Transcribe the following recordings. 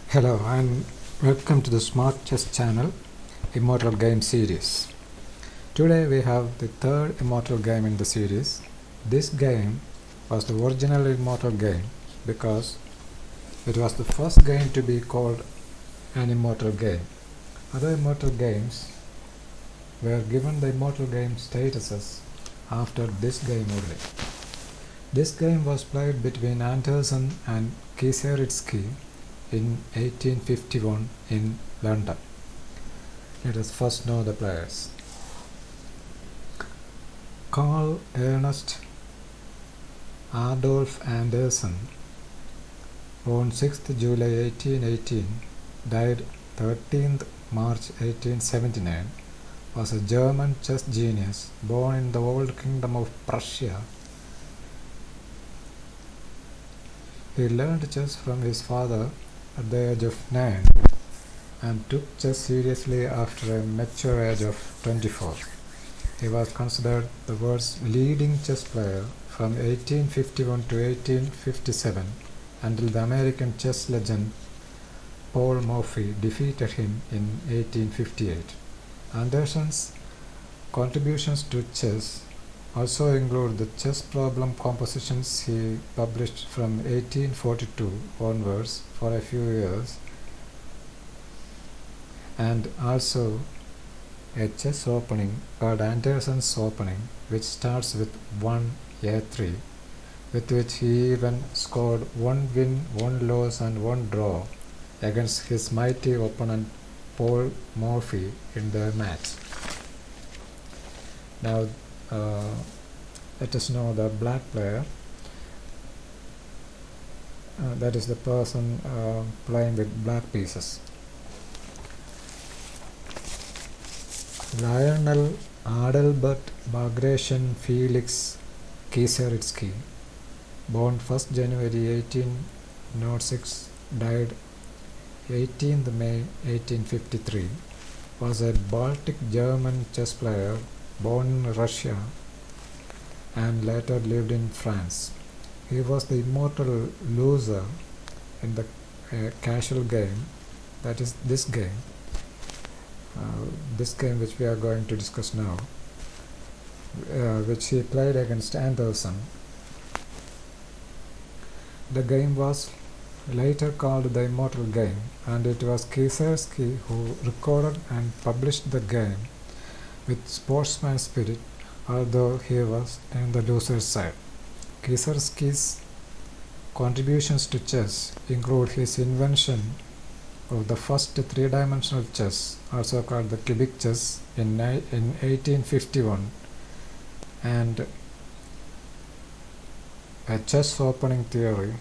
Hello and welcome to the SMARTChess Channel Immortal Game series. Today we have the third immortal game in the series. This game was the original immortal game because it was the first game to be called an immortal game. Other immortal games were given the immortal game statuses after this game only. This game was played between Anderson and Kieseritzky in 1851 in London. Let us first know the players. Carl Ernst Adolf Anderson, born 6th July 1818, died 13th March 1879, was a German chess genius born in the old kingdom of Prussia. He learned chess from his father at the age of 9 and took chess seriously after a mature age of 24. He was considered the world's leading chess player from 1851 to 1857 until the American chess legend Paul Morphy defeated him in 1858. Anderson's contributions to chess also include the chess problem compositions he published from 1842 onwards for a few years, and also a chess opening called Anderson's opening, which starts with 1 A3, with which he even scored 1 win, 1 loss and 1 draw against his mighty opponent Paul Morphy in the match. Now let us know the black player. That is the person playing with black pieces. Lionel Adalbert Bagration Felix Kieseritzky, born 1st January 1806, died 18th May 1853, was a Baltic German chess player born in Russia and later lived in France. He was the immortal loser in the casual game, that is this game which we are going to discuss now, which he played against Anderson. The game was later called the Immortal Game, and it was Kieseritzky who recorded and published the game with sportsman spirit, although he was on the loser's side. Kieseritzky's contributions to chess include his invention of the first three-dimensional chess, also called the cubic chess, in 1851, and a chess opening theory,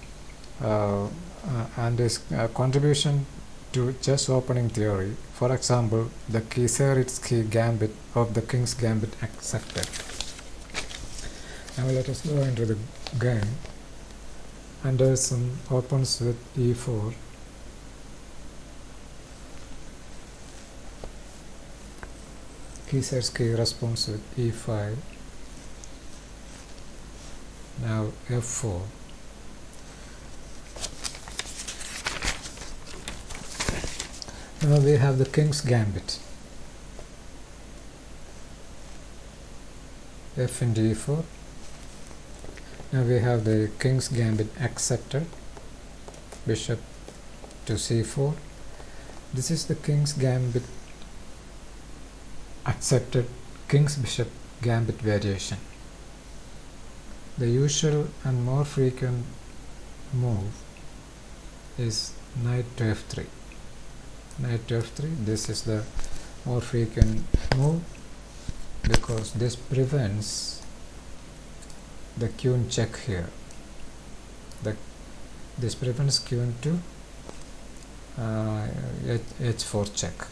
and his contribution to chess opening theory, for example, the Kieseritzky gambit of the King's Gambit accepted. Now let us go into the game. Anderson opens with e4. Kieseritzky responds with e5. Now f4. Now we have the King's Gambit. F into e4. Now we have the King's Gambit accepted. Bishop to c4. This is the King's Gambit accepted King's Bishop Gambit variation. The usual and more frequent move is knight to f3. Knight to f3. This is the more frequent move because this prevents the queen check here. This prevents queen to h4 check.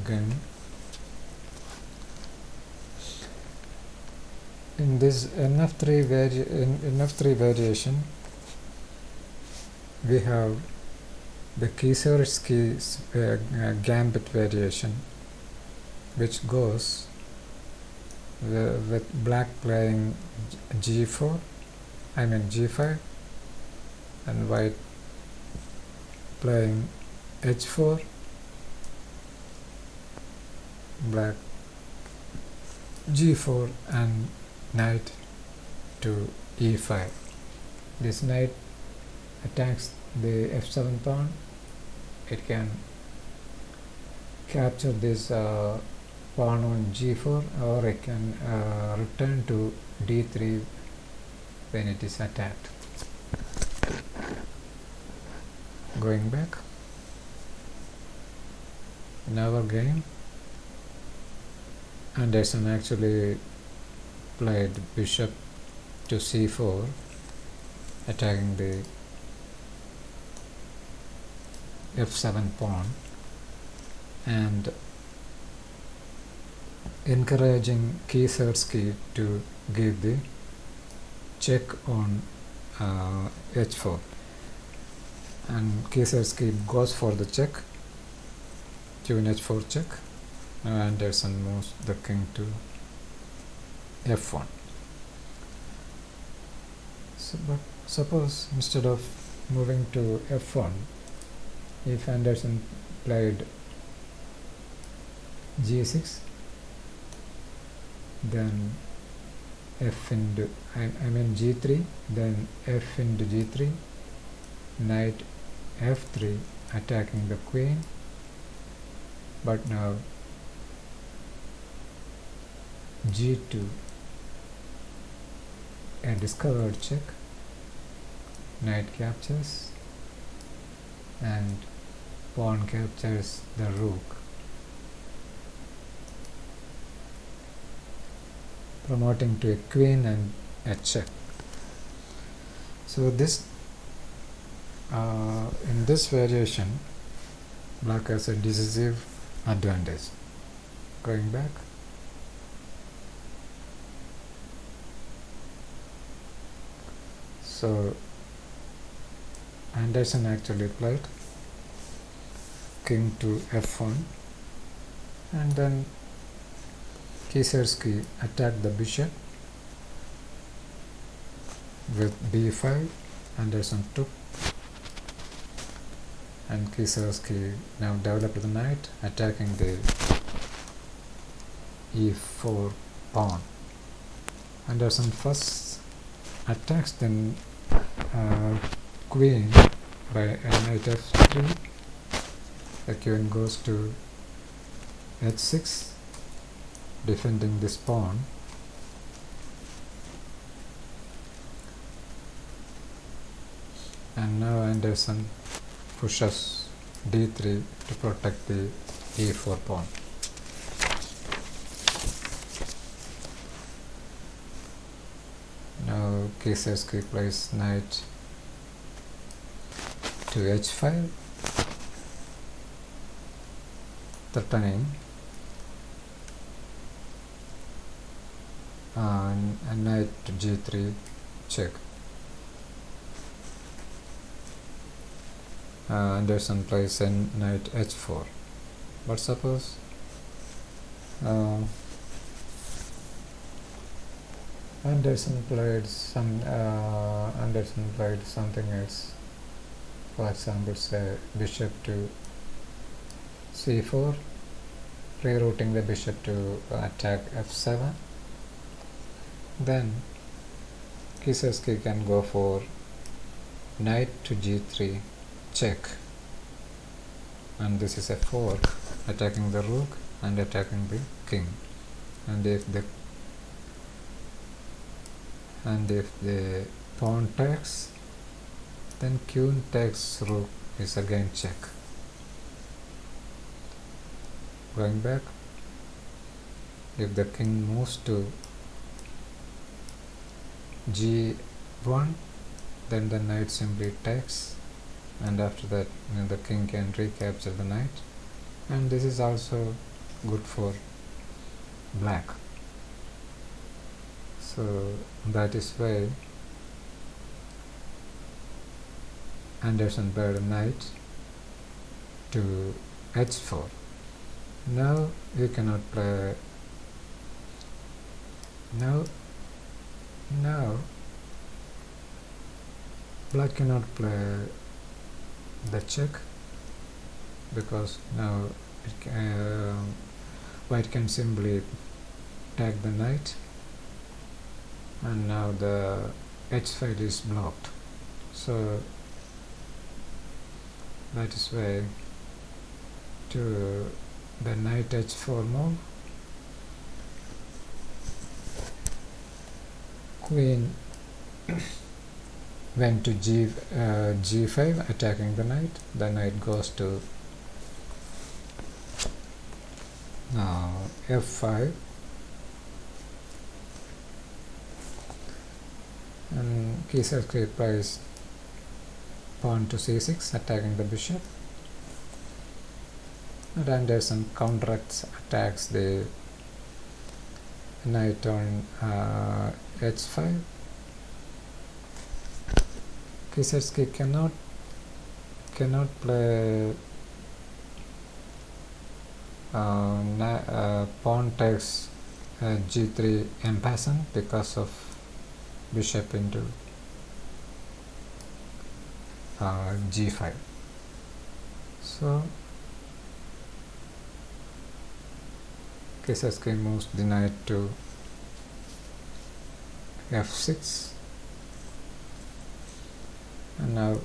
Again, in this NF3 variation, we have the Kieseritzky's gambit variation, which goes with black playing g4, I mean g5, and white playing h4, black g4, and knight to e5. This knight attacks the f7 pawn. It can capture this pawn on g4, or it can return to d3 when it is attacked. Going back, in our game, Anderson actually played bishop to c4, attacking the f7 pawn and encouraging Kieserski to give the check on h4, and Kieserski goes for the check, queen h4 check. Now Anderson moves the king to f1. So, but suppose instead of moving to f1, if Anderson played g6, then f into I mean g3, then f into g3, knight f3, attacking the queen. But now g2, a discovered check, knight captures, and pawn captures the rook, promoting to a queen and a check. So this in this variation, black has a decisive advantage. Going back, so Anderson actually played king to f1, and then Kieserski attacked the bishop with b5. Anderson took, and Kieserski now developed the knight, attacking the e4 pawn. Anderson first attacks the queen by knight f3. The queen goes to h6, defending this pawn. And now Anderson pushes d3 to protect the e4 pawn. Now Kieserski plays knight to h5, threatening, and knight to g3 check. Anderson plays knight h4, but suppose Anderson played something else. For example, say bishop to c4, rerouting the bishop to attack f7. Then Kieserski can go for knight to g3 check, and this is a fork, attacking the rook and attacking the king. And if the pawn takes, then queen takes rook is again check. Going back, if the king moves to g1, then the knight simply takes, and after that the king can recapture the knight, and this is also good for black. So that is why Anderson played a knight to h4. Now you cannot play Now black cannot play the check because now white can simply take the knight, and now the h5 is blocked. So that is why to the knight h4 move, queen went to g5 attacking the knight. The knight goes to f5, and Kisarski plays pawn to c6 attacking the bishop, and Anderson counteracts, attacks the knight on h5. Kisarski cannot play pawn takes g3 en passant because of bishop into g5. So Kisarski moves the knight to f6, and now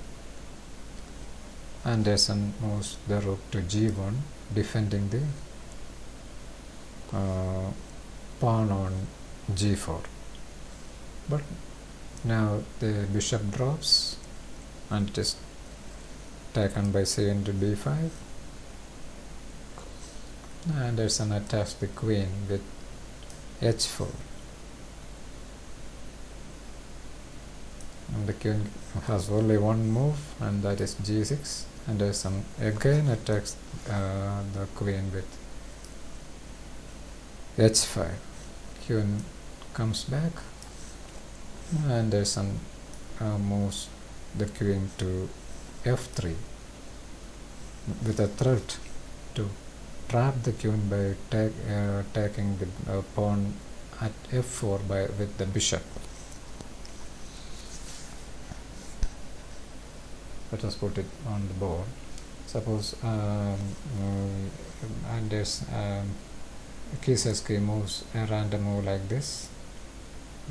Anderson moves the rook to g1, defending the pawn on g4. But now the bishop drops and it is taken by c into b5. Anderson attacks the queen with h4, and the queen has only one move, and that is g6. Anderson again attacks the queen with h5. Queen comes back. Anderson moves the queen to f3 with a threat to trap the queen by taking the pawn at f4 with the bishop. Let us put it on the board. Suppose Kisarski moves a random move like this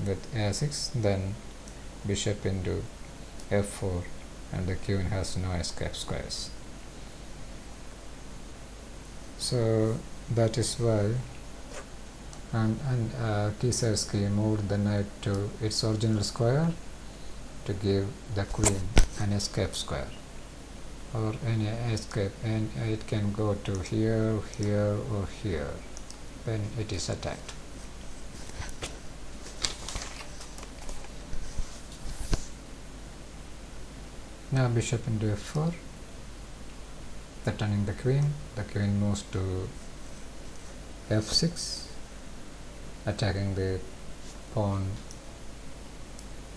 with a6, then bishop into f4, and the queen has no escape squares. So that is why Kisarski moved the knight to its original square to give the queen an escape square, or any escape, and it can go to here, here, or here when it is attacked. Now bishop into f4, threatening the queen. The queen moves to f6, attacking the pawn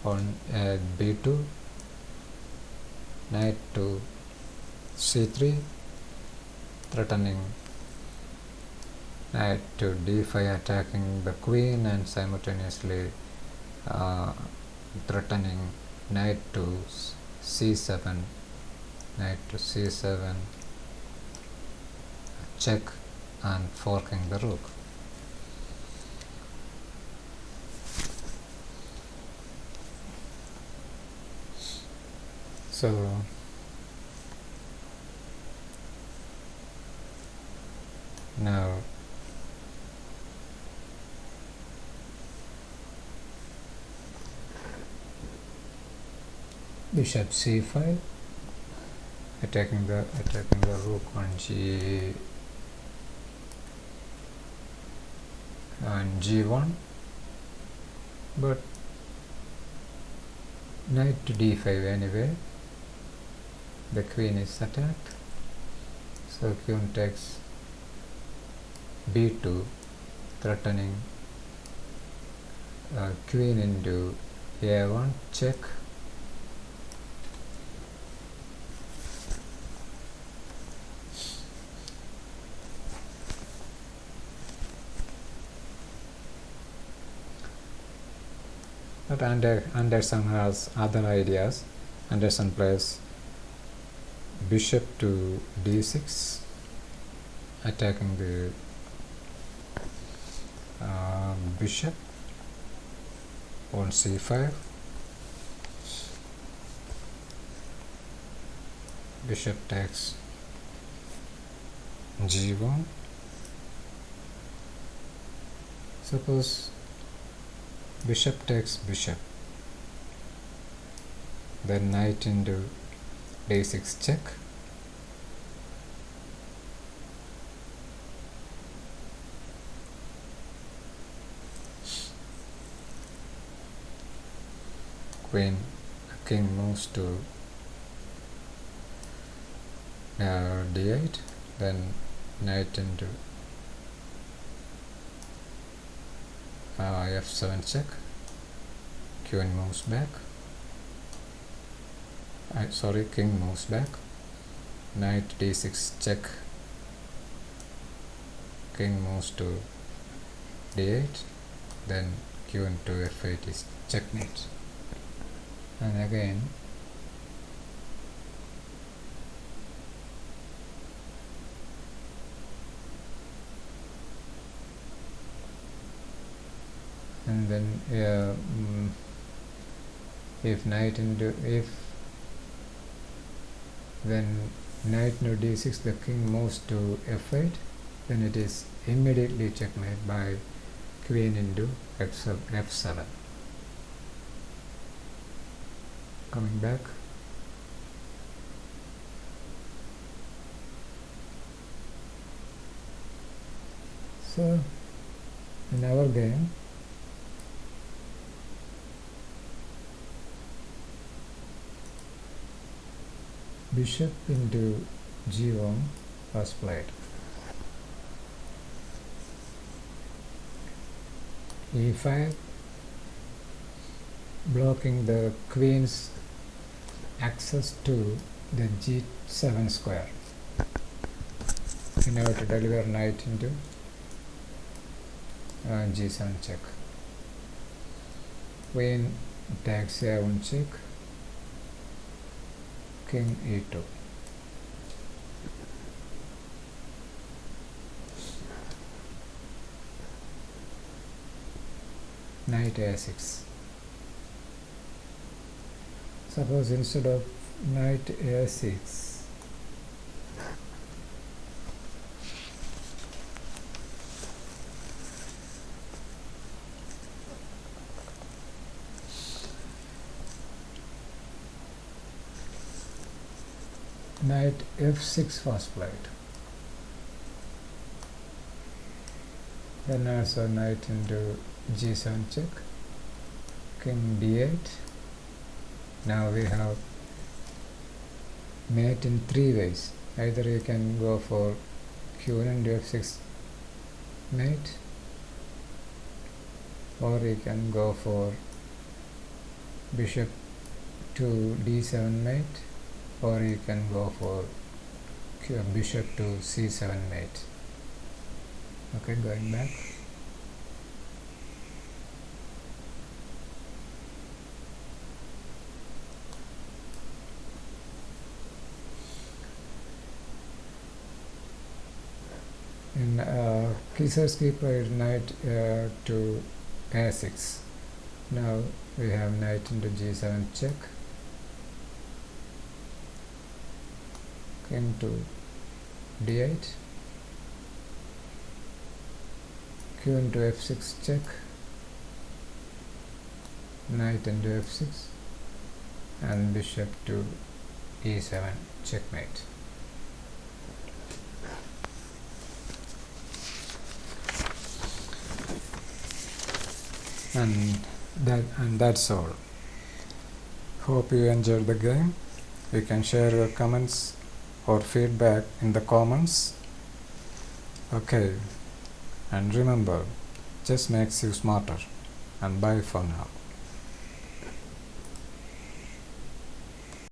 on b2, knight to c3, threatening knight to d5, attacking the queen, and simultaneously threatening knight to c7, knight to c7, check, and forking the rook. So now bishop c5, attacking the rook on g1, but knight to d5 anyway. The queen is attacked, so queen takes b2, threatening queen into a1, check, But Anderson has other ideas. Anderson plays bishop to d6, attacking the bishop on c5. Bishop takes g1. Suppose bishop takes bishop, then knight into d6 check. King moves to d8, then knight into f7 check. Queen moves back. King moves back. Knight d6 check. King moves to d8, then queen to f8 is checkmate. And again and then if knight into knight into d6, the king moves to f8, then it is immediately checkmate by queen into f7. Coming back, so in our game bishop into g1 was played. e5, blocking the queen's access to the g7 square in order to deliver knight into g7 check. Queen takes a1 check. King e2. Knight a6. Suppose instead of knight a6, knight f6 was played. Then also knight into g7 check. King d8. Now we have mate in three ways. Either you can go for queen into f6 mate, or you can go for bishop to d7 mate, or you can go for bishop to c7 mate. Okay, going back. In Kisarski played knight to a6. Now we have knight into g7 check. King to d8. Queen to f6 check. Knight into f6 and bishop to e7 checkmate. And that's all. Hope you enjoyed the game. You can share your comments or feedback in the comments. Okay, and remember, chess makes you smarter. And bye for now.